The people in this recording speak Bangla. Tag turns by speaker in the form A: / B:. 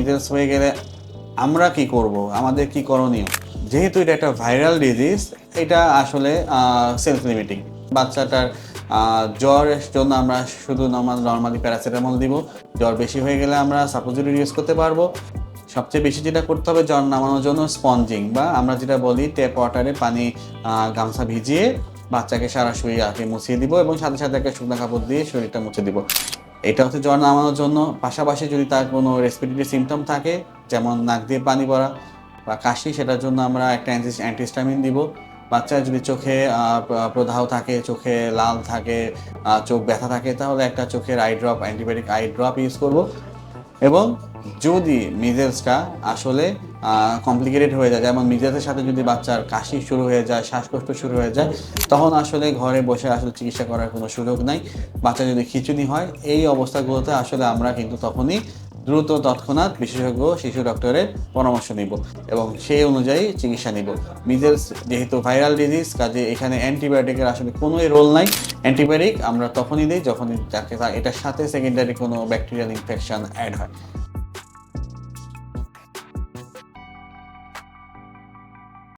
A: মিজেলস হয়ে গেলে আমরা কি করব, আমাদের কি করণীয়? যেহেতু এটা একটা ভাইরাল ডিজিজ, এটা আসলে সেলফ লিমিটিং। বাচ্চাটার জ্বরের জন্য আমরা শুধু নর্মালি প্যারাসিটামল দিব। জ্বর বেশি হয়ে গেলে আমরা সাপোজিটরি ইউজ করতে পারবো। সবচেয়ে বেশি যেটা করতে হবে জ্বর নামানোর জন্য স্পঞ্জিং, বা আমরা যেটা বলি ট্যাপ ওয়াটারে পানি গামছা ভিজিয়ে বাচ্চাকে সারা শরীর আগে মুছিয়ে দিব এবং সাথে সাথে একটা শুকনো কাপড় দিয়ে শরীরটা মুছে দিব। এটা হচ্ছে জ্বর নামানোর জন্য। পাশাপাশি যদি তার কোনো রেসপিরেটরি সিমটম থাকে, যেমন নাক দিয়ে পানি পড়া বা কাশি, সেটার জন্য আমরা একটা অ্যান্টিহিস্টামিন দিব। বাচ্চার যদি চোখে প্রদাহ থাকে, চোখে লাল থাকে, চোখ ব্যথা থাকে, তাহলে একটা চোখের I drop, antibiotic eye drop use করব। এবং যদি মিজেলসটা আসলে কমপ্লিকেটেড হয়ে যায়, যেমন মিজেলসের সাথে যদি বাচ্চার কাশি শুরু হয়ে যায়, শ্বাসকষ্ট শুরু হয়ে যায়, তখন আসলে ঘরে বসে আসলে চিকিৎসা করার কোনো সুযোগ নাই। বাচ্চা যদি খিঁচুনি হয়, এই অবস্থাগুলোতে আসলে আমরা কিন্তু তখনই দ্রুত তৎক্ষণাৎ বিশেষজ্ঞ শিশু ডক্টরের পরামর্শ নিব এবং সেই অনুযায়ী চিকিৎসা নিব। মিজেলস যেহেতু ভাইরাল ডিজিজ, কাজে এখানে অ্যান্টিবায়োটিকের আসলে কোনোই রোল নাই। অ্যান্টিবায়োটিক আমরা তখনই দিই যখনই এটার সাথে সেকেন্ডারি কোনো ব্যাকটেরিয়াল ইনফেকশন অ্যাড হয়।